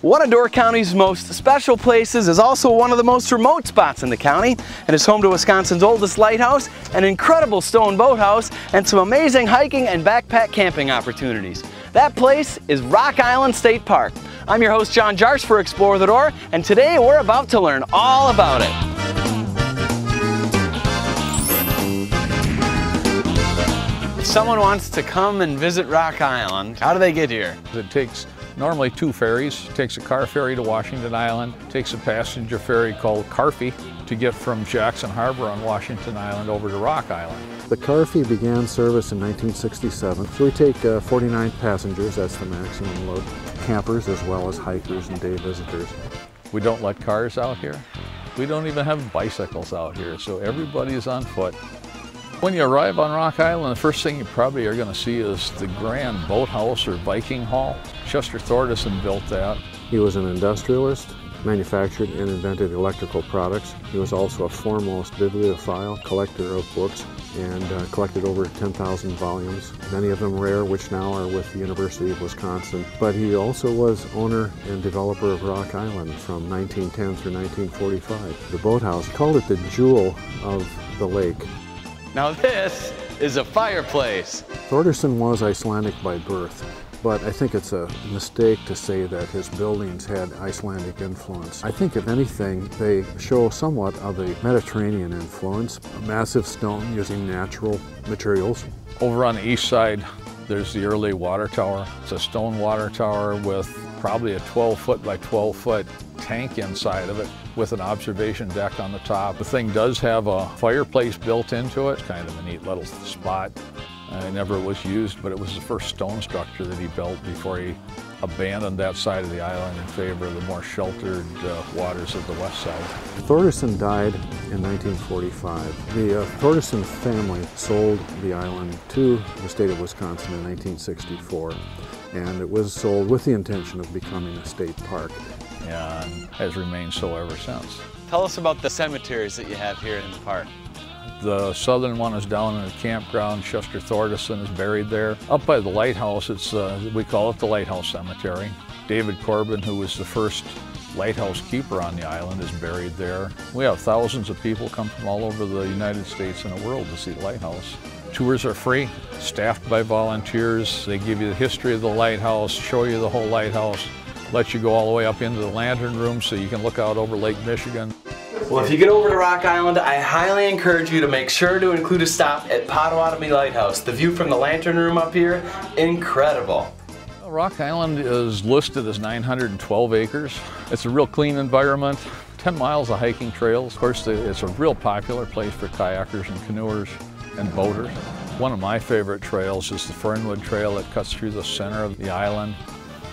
One of Door County's most special places is also one of the most remote spots in the county, and is home to Wisconsin's oldest lighthouse, an incredible stone boathouse, and some amazing hiking and backpack camping opportunities. That place is Rock Island State Park. I'm your host, John Jarsch, for Explore the Door, and today we're about to learn all about it. If someone wants to come and visit Rock Island, how do they get here? It takes normally 2 ferries. It takes a car ferry to Washington Island. It takes a passenger ferry called Carfee to get from Jackson Harbor on Washington Island over to Rock Island. The Carfee began service in 1967, so we take 49 passengers, that's the maximum load, campers as well as hikers and day visitors. We don't let cars out here. We don't even have bicycles out here, so everybody's on foot. When you arrive on Rock Island, the first thing you probably are going to see is the grand boathouse or Viking Hall. Chester Thordarson built that. He was an industrialist, manufactured and invented electrical products. He was also a foremost bibliophile, collector of books, and collected over 10,000 volumes, many of them rare, which now are with the University of Wisconsin. But he also was owner and developer of Rock Island from 1910 through 1945. The boathouse, he called it the jewel of the lake. Now this is a fireplace. Thordarson was Icelandic by birth, but I think it's a mistake to say that his buildings had Icelandic influence. I think if anything, they show somewhat of a Mediterranean influence. A massive stone using natural materials. Over on the east side, there's the early water tower. It's a stone water tower with probably a 12-foot by 12-foot tank inside of it with an observation deck on the top. The thing does have a fireplace built into it. It's kind of a neat little spot. It never was used, but it was the first stone structure that he built before he abandoned that side of the island in favor of the more sheltered waters of the west side. Thordarson died in 1945. The Thordarson family sold the island to the state of Wisconsin in 1964, and it was sold with the intention of becoming a state park. And has remained so ever since. Tell us about the cemeteries that you have here in the park. The southern one is down in the campground. Chester Thordarson is buried there. Up by the lighthouse, we call it the Lighthouse Cemetery. David Corbin, who was the first lighthouse keeper on the island, is buried there. We have thousands of people come from all over the United States and the world to see the lighthouse. Tours are free, staffed by volunteers. They give you the history of the lighthouse, show you the whole lighthouse, let you go all the way up into the lantern room so you can look out over Lake Michigan. Well, if you get over to Rock Island, I highly encourage you to make sure to include a stop at Potawatomi Lighthouse. The view from the lantern room up here, incredible. Rock Island is listed as 912 acres. It's a real clean environment, 10 miles of hiking trails. Of course, it's a real popular place for kayakers and canoers and boaters. One of my favorite trails is the Fernwood Trail that cuts through the center of the island.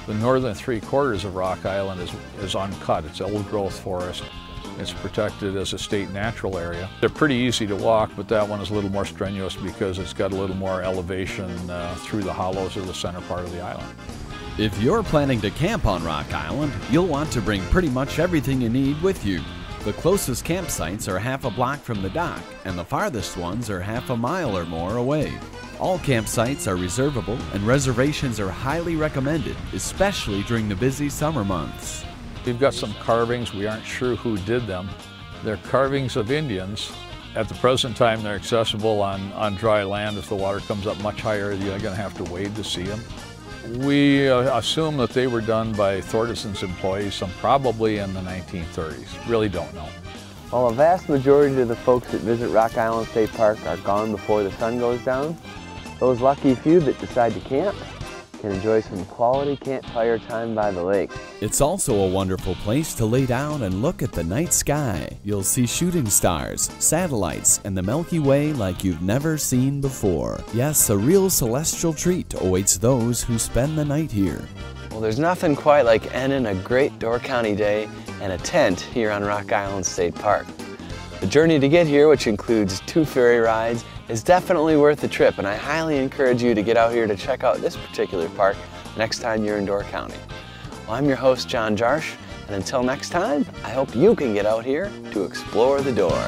The northern 3/4 of Rock Island is uncut. It's old growth forest. It's protected as a state natural area. They're pretty easy to walk, but that one is a little more strenuous because it's got a little more elevation through the hollows of the center part of the island. If you're planning to camp on Rock Island, you'll want to bring pretty much everything you need with you. The closest campsites are half a block from the dock, and the farthest ones are half a mile or more away. All campsites are reservable, and reservations are highly recommended, especially during the busy summer months. We've got some carvings. We aren't sure who did them. They're carvings of Indians. At the present time, they're accessible on dry land. If the water comes up much higher, you're going to have to wade to see them. We assume that they were done by Thordarson's employees, some probably in the 1930s. Really don't know. While a vast majority of the folks that visit Rock Island State Park are gone before the sun goes down, those lucky few that decide to camp can enjoy some quality campfire time by the lake. It's also a wonderful place to lay down and look at the night sky. You'll see shooting stars, satellites, and the Milky Way like you've never seen before. Yes, a real celestial treat awaits those who spend the night here. Well, there's nothing quite like ending a great Door County day and a tent here on Rock Island State Park. The journey to get here, which includes 2 ferry rides, is definitely worth the trip, and I highly encourage you to get out here to check out this particular park next time you're in Door County. Well, I'm your host, John Jarsch, and until next time, I hope you can get out here to explore the door.